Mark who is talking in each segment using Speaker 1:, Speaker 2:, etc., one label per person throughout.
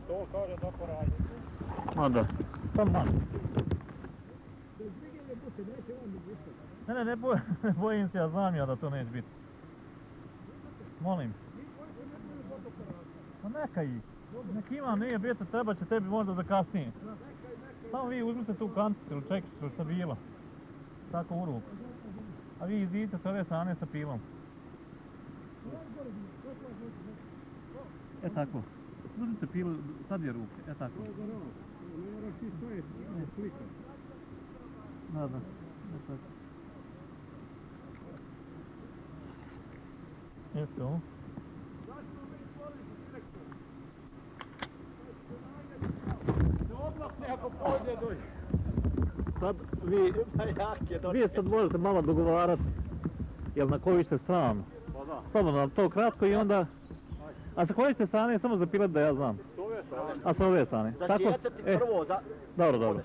Speaker 1: To kaže da poradi.
Speaker 2: Ma da, sam malo. Ne bojim se, ja znam ja da to neće biti. Molim. Pa neka ih. Nek ima, nije bijete, treba će tebi možda za kasnije. Samo vi uzmite tu kanticu ili čekicu što je bilo. Tako u ruku. A vi izidite s ove strane sa pilom. E tako. Uzmite pilu, sad je ruke, e tako.
Speaker 1: Ne moraš ti stojiti, slika.
Speaker 2: Da, e tako. Jeste ovo? Sad vi sad možete malo dogovarati, jel na koju ste stranu. Slobodno, ali to kratko i onda... A sa koje ste strane, samo zapilati da ja znam.
Speaker 1: S ove strane.
Speaker 2: A sa ove strane.
Speaker 1: Začijete ti prvo, da...
Speaker 2: Dobro.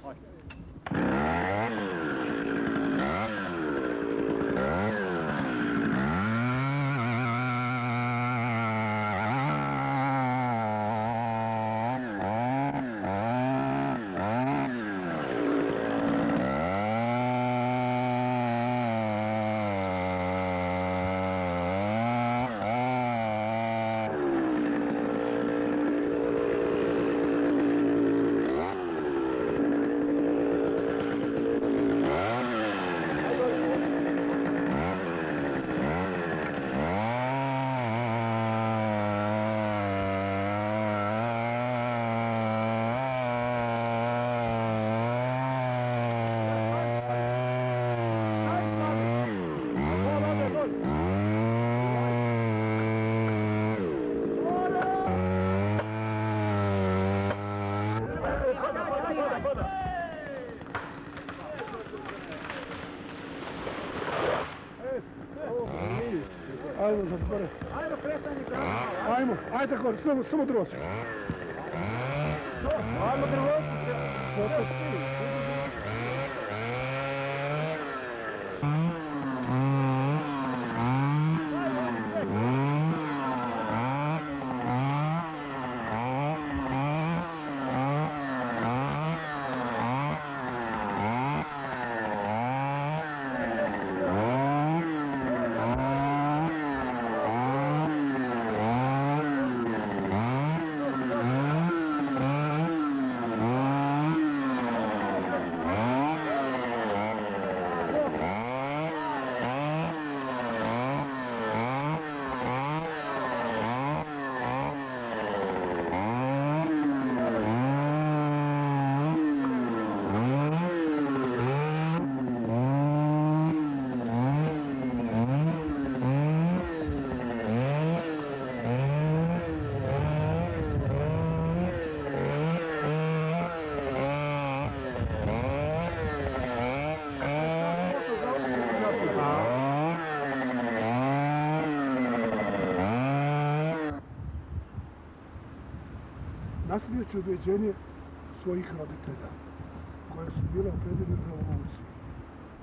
Speaker 1: Ajde gore, samo droći. Ajmo droći. Nasljeđujući ubjeđenje svojih roditelja, koje su bile opredeljene revoluciji,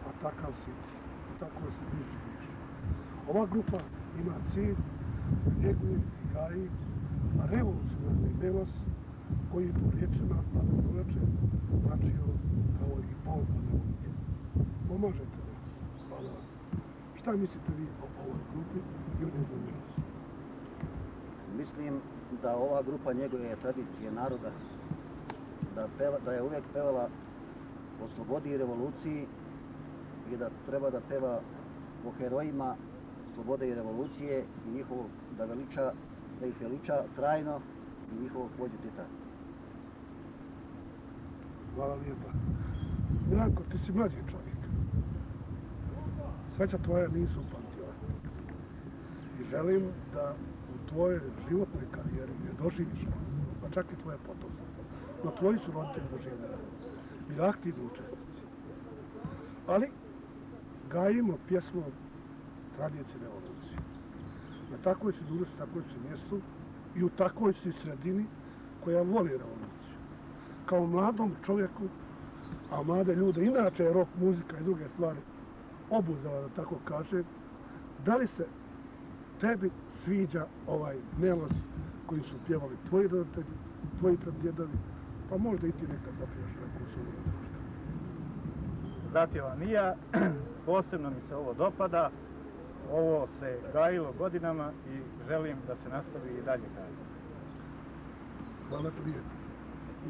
Speaker 1: a takav si ti, a tako se ti živiš. Ova grupa ima cilj, njeguje i gaji revolucionarni delos koji po riječima Pavlovače značio kao i bomba revolucije. Pomažete nas, hvala vam. Šta mislite vi o ovoj grupi i o neznamenjosti?
Speaker 3: Mislim da ova grupa njeguje tradicije naroda, da je uvijek pevala o slobodi i revoluciji i da treba da peva o herojima slobode i revolucije i njihovog, da ih veliča trajno i njihovog vođu Tita.
Speaker 1: Hvala lijepa. Milanko, ti si mlađi čovjek. Sreća tvoja nisu upamtila. I želim da u tvojoj životnoj karijeri ne doživiš, pa čak i tvoje potomstvo. No tvoji su roditelji doživjeli. Bili aktivni učesnici. Ali gajimo pjesmom tradicije revolucije. Na takvoj si dužnosti, takvoj si mjestu i u takvoj si sredini koja voli revoluciju. Kao mladom čovjeku, a mlade ljude, inače je rock muzika i druge stvari obuzela, da tako kažem, da li se tebi sviđa ovaj melos koji su pjevali tvoji roditelji, tvoji pradjedovi, pa možda i ti nekad zapjevaš neku svoju društvu.
Speaker 4: Zapjevam i ja, posebno mi se ovo dopada, ovo se gajilo godinama i želim da se nastavi i dalje gajiti.
Speaker 1: Hvala prije.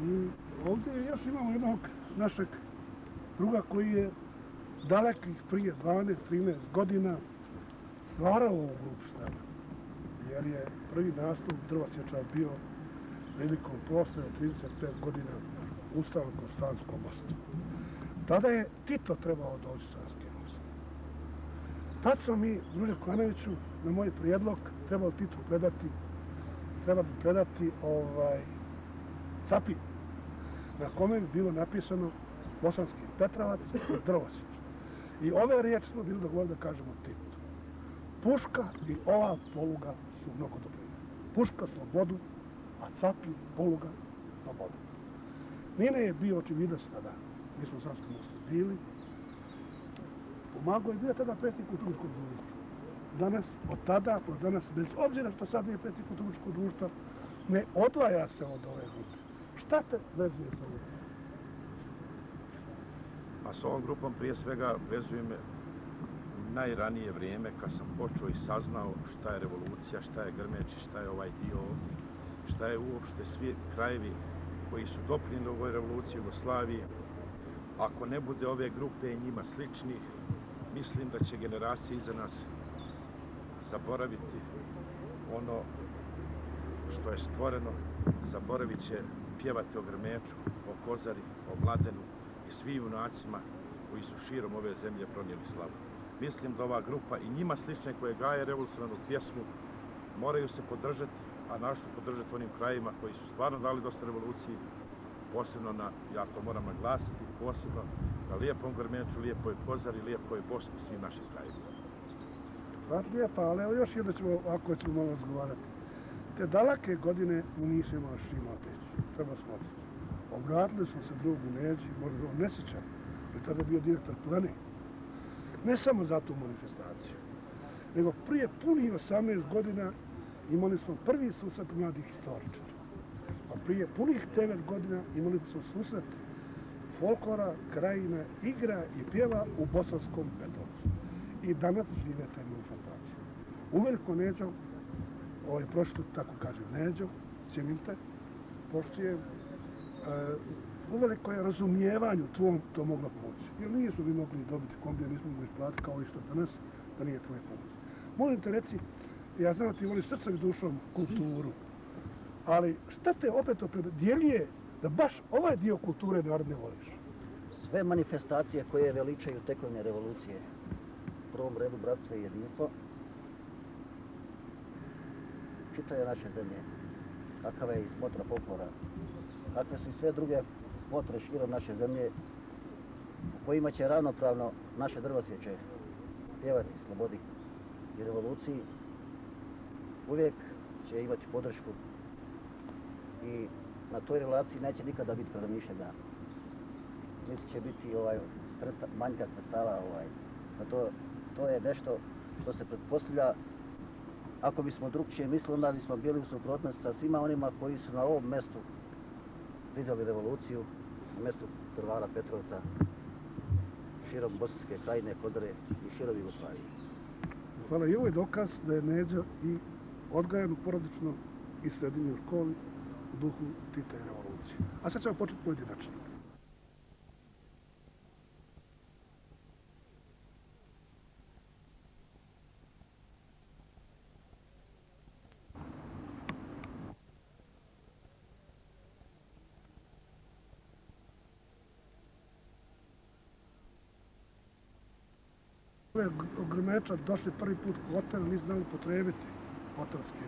Speaker 1: I ovdje još imamo jednog našeg druga koji je dalekih prije 12-13 godina stvarao ovu grupu Stara. Jer je prvi nastup drvosječar bio prilikom proslave 35 godina Ustava na Konstantskom mostu. Tada je Tito trebao doći sa Askemosom. Tad smo mi, druže Klanoviću, na moj prijedlog, trebali Titu predati capin, na kome bi bilo napisano Bosanski Petrovac i Drvosjeć. I ove riječi smo bili dovoljni da kažemo Titu. Puška i ova poluga su mnogo doprinijeli. Puška slobodu, a capin poluga slobodu. Nine je bio očividac tada. Mi smo u Sanskom mostu bili. Pomagao je bio tada predsjednik kulturskog društva. Danas, od tada, od danas, bez obzira što sad nije predsjednik kulturskog društva, ne odvaja se od ove grupe. Šta te vezuje sa ovom?
Speaker 5: A s ovom grupom prije svega vezuje me najranije vrijeme kad sam počeo i saznao šta je revolucija, šta je Grmeći, šta je ovaj dio ovdje, šta je uopšte svi krajevi koji su doprinijeli ovoj revoluciji u Jugoslaviji. Ako ne bude ove grupe i njima sličnih, mislim da će generacije iza nas zaboraviti ono što je stvoreno, zaboravit će pjevati o Grmeču, o Kozari, o Mladenu i svim junacima koji su širom ove zemlje pronijeli slavu. Mislim da ova grupa i njima slične koje gaje revolucionarnu pjesmu moraju se podržati, a našto podržati onim krajima koji su stvarno dali dosta revoluciji, posebno na, ja to moram naglasiti, posebno na lijepom Grmeču, lijepoj Kozari, lijepoj Bosni i svim našim krajima.
Speaker 1: Pa lijepa, ali evo još jedno ćemo, ako ćemo malo razgovarati. Te daleke godine mu nisu imali s čim otići, treba smotriti. Obratili smo se drugu Neđi, možda on ne sjeća, jer tada je bio direktor Plane. Ne samo za tu manifestaciju, nego prije punih 18 godina imali smo prvi susret mladih historičara. A prije punih 9 godina imali smo susret folklora, krajina, igra i pjeva u Bosanskom Petrovcu. I danas žive te manifestacije. Uveliko Neđo, prošlo tako kažem Neđo, cijenim te, poštujem, uveliko je razumijevanju tvom to mogla pomoći. Jer nisu bi mogli dobiti kombije, nismo mogli isplatiti kao i što danas, da nije tvoje pomoć. Molim te reci, ja znam da ti voliš srcem i dušom kulturu, ali šta te opet opredjeljuje da baš ovaj dio kulture narodne voliš?
Speaker 3: Sve manifestacije koje veličaju tekovine revolucije, u prvom redu bratstvo i jedinstvo, čitave naše zemlje, kakava je i smotra folklora, kakve su i sve druge smotre širom naše zemlje, u kojima će ravnopravno naše drvosjeće pjevati slobodi i revoluciji, uvijek će imati podršku i na toj relaciji neće nikada biti predomišljanja. Niti će biti manjka sredstava. To je nešto što se pretpostavlja. Ako bismo drugčije mislili, onda bismo bili u suprotnosti sa svima onima koji su na ovom mjestu dizali revoluciju, na mjestu Krvara Petrovca, širom Bosanske krajine, Kozare i širom Jugoslavije.
Speaker 1: Hvala, i ovo je dokaz da je Neđo i odgajan u porodično i sredinjoj školi u duhu Tita i revolucije. A sad ćemo početi pojedinačno. Grmeča došli prvi put u hotel, nisu znali potrebiti hotelske,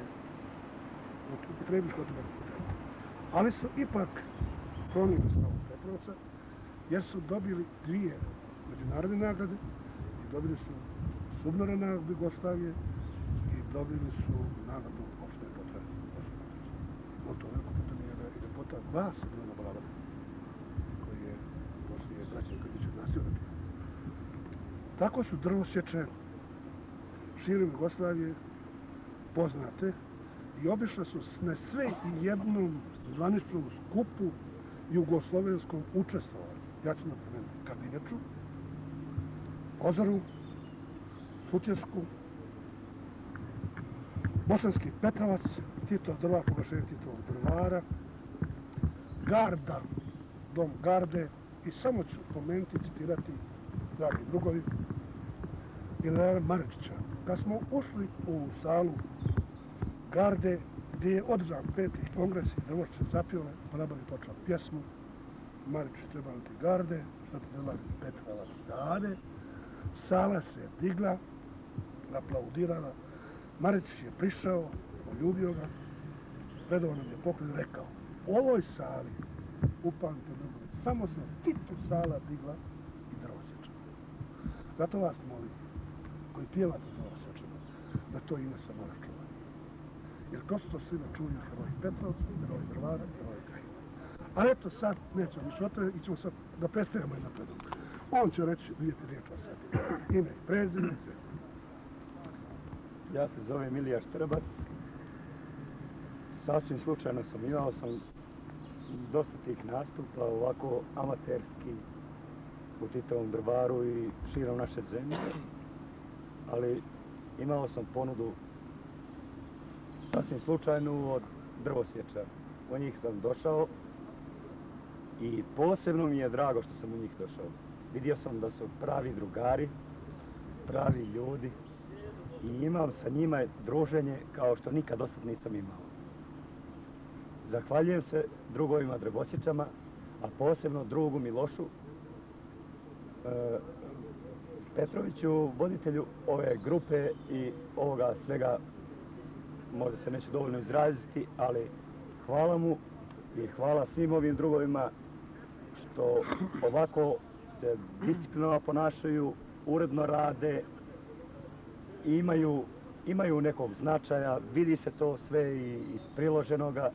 Speaker 1: upotrebiti hotelske hotele. Ali su ipak pronijeli slavu Petrovca, jer su dobili 2 međunarodne nagrade i dobili su subnorne nagrade Jugoslavije i dobili su nagradu opšte potrebe. No to veliko pitanje je da je ljepota vas Milana Balavara, koji je poslije braća Krdića nasio da bio. Tako su drvosječe širom Jugoslavije poznate i obišle su na sve i jednom zvaničnom skupu jugoslovenskom učestvovali. Ja ću napomenuti Kadineču, Kozaru, Sutjesku, Bosanski Petrovac, Titov drvar, proglašenje Titovog drvara, Garda, dom Garde i samo ću pomenuti, citirati, dragi drugovi, generala Maričića. Kad smo ušli u salu Garde, gdje je održan 5. kongres i Drvošće zapjele, Balaban je počeo pjesmu, Maričić treba ti Garde, što ti dolazi Petrovac dade, sala se digla, aplaudirala, Maričić je prišao, poljubio ga, predao nam je poklon i rekao, u ovoj sali, upamtite drugovi, samo se Titu sala digla i Drvosječana. Zato vas molim, koji pjevate Drvosječana, da to ime se mora čuvati. Jer ko su to svi čuju heroji Petrovca, heroji Drvara, heroji Gajina. Ali eto sad, nećemo više o tome, ićemo sad da predstavljamo i napredom. On će reći, vidjeti riječ o sebi. Ime i prezime.
Speaker 6: Ja se zovem Ilija Štrbac. Sasvim slučajno imao sam dosta tih nastupa, ovako amaterski u Titovom drvaru i širom naše zemlje. Ali imao sam ponudu sasvim slučajnu od Drvosječara. U njih sam došao i posebno mi je drago što sam u njih došao. Vidio sam da su pravi drugari, pravi ljudi i imam sa njima druženje kao što nikad dosad nisam imao. Zahvaljujem se drugovima Drvosječama, a posebno drugu Milošu Petroviću, voditelju ove grupe i ovoga svega, možda se neće dovoljno izraziti, ali hvala mu i hvala svim ovim drugovima što ovako se disciplinarno ponašaju, uredno rade i imaju nekog značaja, vidi se to sve iz priloženoga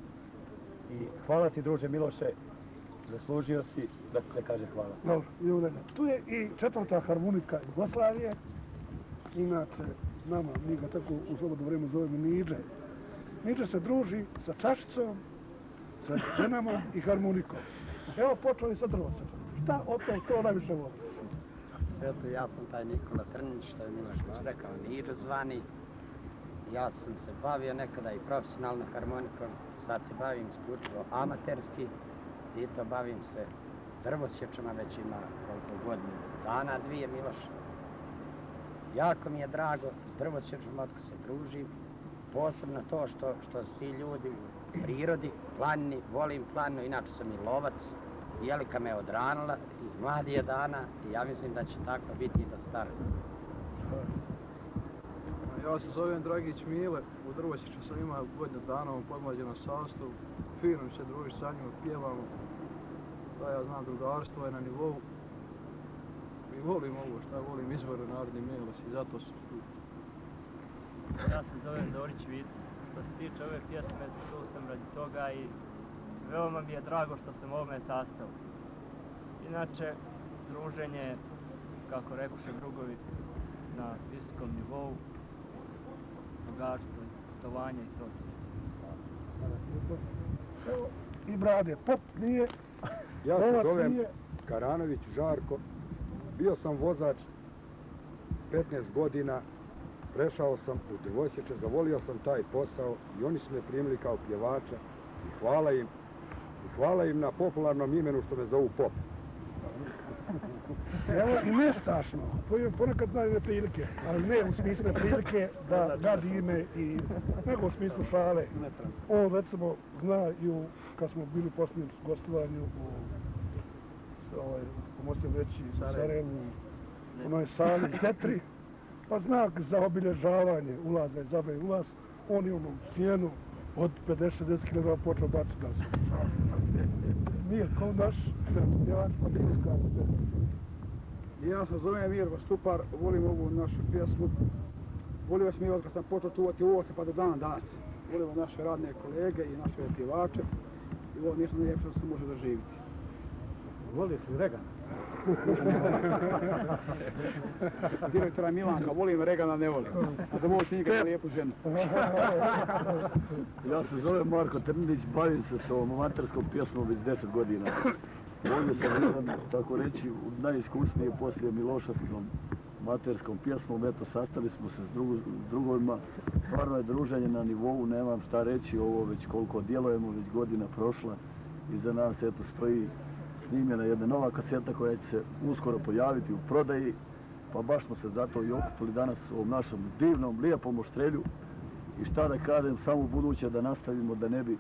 Speaker 6: i hvala ti druže Miloše, zaslužio si da ti se kaže hvala.
Speaker 1: Dobro, i u redu. Tu je i 4. harmonika Jugoslavije, inače nama, mi ga tako u slobodno vrijeme zovemo Niđe. Niđe se druži sa čašicom, sa ženama i harmonikom. Evo počeli sa Drvosječom. Šta od to najviše voli?
Speaker 7: Eto, ja sam taj Nikola Trnić, što je Miloš rekao, Niđe zvani. Ja sam se bavio nekada i profesionalno harmonikom, sad se bavim isključivo amaterski i to bavim se Drvosječama, već ima koliko godina dana, 2 Miloš. Jako mi je drago s Drvosječama otko se družim, posebno to što su ti ljudi u prirodi, planini, volim planinu, inače sam i lovac. Jelika me odranila iz mladije dana i ja mislim da će tako biti i do starosti.
Speaker 8: Ja se zovem Dragić Mile, u Drvosječu sam imao godinu dana u podmlađenom sastavu, fino se druži sa njima, pjevamo, da ja znam drugarstvo je na nivou i volim ovo šta volim, izvoru narodni milost i zato sam tu.
Speaker 9: Ja se zovem Dorić Vit, što se tiče ove pjesme, tu sam radi toga i veoma mi je drago što sam u ovome sastavu. Inače, druženje, kako rekuše drugovi, na visokom nivou, drugarstvo, putovanje i to.
Speaker 1: Evo, i brade, pop nije,
Speaker 10: Ja se
Speaker 1: novac
Speaker 10: zovem
Speaker 1: nije.
Speaker 10: Karanović Žarko. Bio sam vozač 15 godina, prešao sam u Drvosječe, zavolio sam taj posao i oni su me primili kao pjevača i hvala im na popularnom imenu što me zovu Pop.
Speaker 1: Evo i nestašno, ponekad znaju neprilike, ali ne u smislu neprilike da gadi ime i nego u smislu šale. On recimo zna i kad smo bili u posljednjem gostovanju pomoćem reći Sarajevu, u onoj sali Zetri, pa znak za obilježavanje ulaza i zabrane ulaz, on je u onom cijenu od 50-60 kg počeo baciti da se. Mirko naš, pjevač, pa ti uskazate.
Speaker 8: Ja se zovem Mirko Stupar, volim ovu našu pjesmu. Volio sam je kad sam počeo čuvati ovce pa do dana danas. Volimo naše radne kolege i naše pjevače i ovo nešto najljepše što se može doživjeti.
Speaker 10: Voliš li Regana?
Speaker 6: Direktora Milanka, volim Regana, ne volim. A da moći nikada lijepu ženu.
Speaker 11: Ja se zovem Marko Trndić, bavim se s ovom amaterskom pjesmom već 10 godina. Ovdje sam jedan, tako reći, najiskusniji poslije Miloševinom amaterskom pjesmom. Eto, sastali smo se s drugovima. Stvarno je druženje na nivou, nemam šta reći, ovo već koliko djelujemo, već godina prošla. Iza nas, eto, stoji snimljena jedna nova kaseta koja će se uskoro pojaviti u prodaji. Pa baš smo se zato i okupili danas u ovom našem divnom, lijepom Oštrelju. I šta da kažem, samo u buduće da nastavimo da ne bi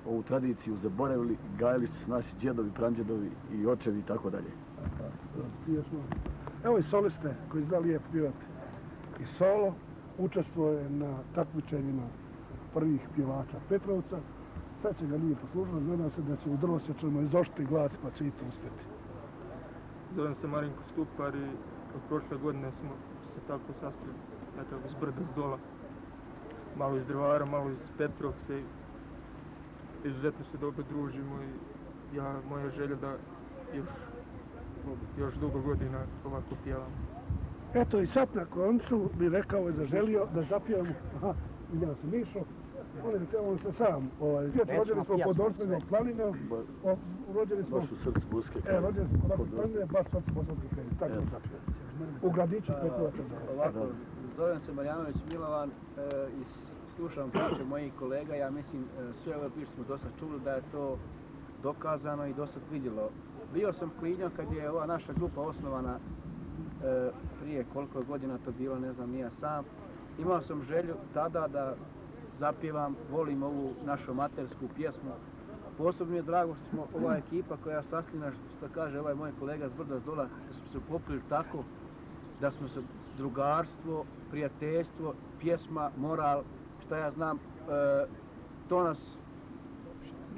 Speaker 11: ovu tradiciju zaboravili, gajili su naši djedovi, pranđedovi i očevi i tako dalje.
Speaker 1: Evo i soliste koji zna lijep pjevati. I solo učestvuje na takmičenjima prvih pjevača Petrovca. Sad će ga nije poslužilo, nadam se da će u Drvosječanu izoštriti glas pa će i to uspjeti.
Speaker 12: Zovem se Marinko Stupar i od prošle godine smo se tako sastali, eto, iz brda s dola. Malo iz Drvara, malo iz Petrovca i izuzetno se dobro družimo i moja želja da još dugo godina ovako pjevam.
Speaker 1: Eto i sad na koncu bi rekao i zaželio da zapijemo, vidio sam Mišo, on se sam, rođeni smo pod Orsvenog planine, rođeni smo...
Speaker 11: Baš u srcu Buske.
Speaker 1: Rođeni smo pod Orsvenog planine, baš srcu Bosanske krajine, tako zapio. U gradiću Petrovaca.
Speaker 13: Ovako, zovem se Marjanović Milovan i slušam priče mojih kolega. Ja mislim, sve ove priče smo dosta čuli da je to dokazano i dosta vidjelo. Bio sam klinja kad je ova naša grupa osnovana prije koliko godina to bilo, ne znam, ja sam. Imao sam želju tada da zapjevam, volim ovu našu amatersku pjesmu. Posebno mi je drago što smo ova ekipa koja sastavljena, što kaže ovaj moj kolega z brda s dola, da smo se popili tako, da smo se drugarstvo, prijateljstvo, pjesma, moral, šta ja znam, to nas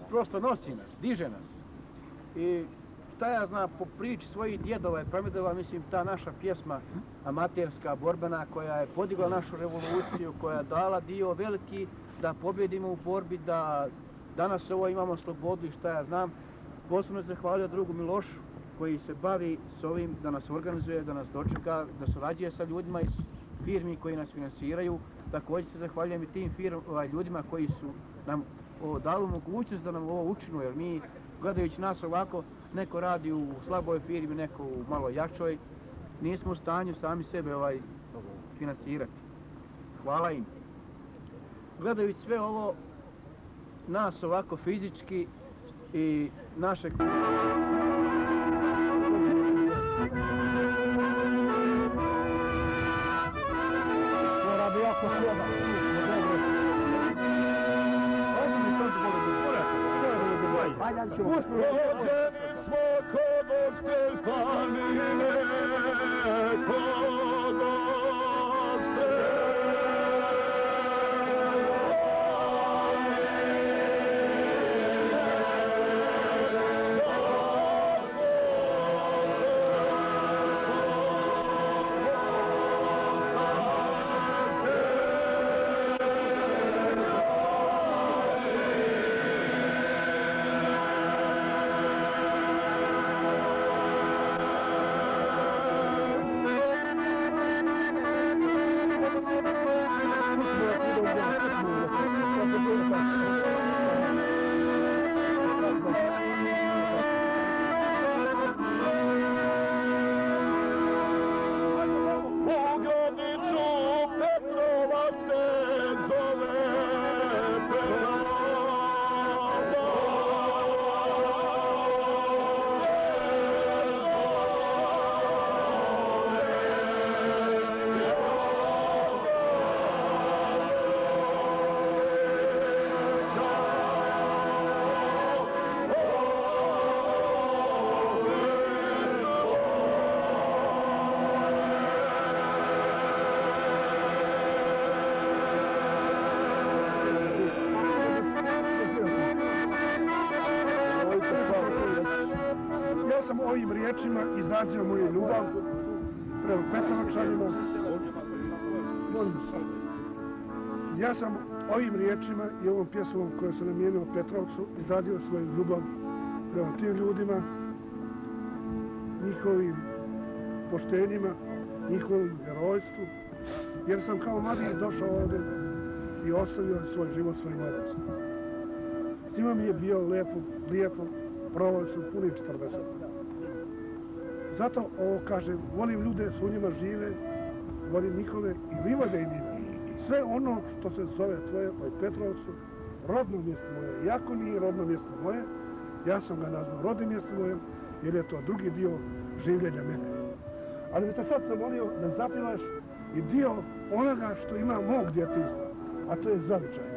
Speaker 13: prosto nosi nas, diže nas. I šta ja znam, po priči svojih djedova i pramedova, mislim, ta naša pjesma amaterska, borbena, koja je podigla našu revoluciju, koja je dala dio veliki da pobjedimo u borbi, da danas ovo imamo slobodu i šta ja znam. Posebno se zahvalio drugu Milošu koji se bavi s ovim, da nas organizuje, da nas dočeka, da surađuje sa ljudima iz firmi koji nas finansiraju. Također se zahvaljujem i tim ljudima koji su nam dali mogućnost da nam ovo učinu, jer mi, gledajući nas ovako, neko radi u slaboj firmi, neko u malo jačoj, nismo u stanju sami sebe finansirati. Hvala im. Gledajući sve ovo, nas ovako fizički i našeg...
Speaker 1: Mora bi jako sloga.
Speaker 14: Rođeni smo kod Oštrelj planine, kod
Speaker 1: Ovim riječima izrazio moju ljubav prema Petrovačanima. Ja sam ovim riječima i ovom pjesmom koju sam namijenio Petrovcu izrazio svoju ljubav prema tim ljudima njihovim poštenjima, njihovim herojstvu, jer sam kao mladi došao ovdje i ostavio svoj život svojim mladosti. S njima mi je bio lijepo, provali su puni 40. Zato ovo kažem, volim ljude s u njima žive, volim njihove i livade i njive. Sve ono što se zove tvoje u Petrovcu, rodno mjesto moje, iako nije rodno mjesto moje, ja sam ga nazvao rodnim mjesto moje, jer je to drugi dio življenja mene. Ali bi te sad zamolio da zapivaš i dio onoga što ima mog djetinjstva, a to je zavičaj.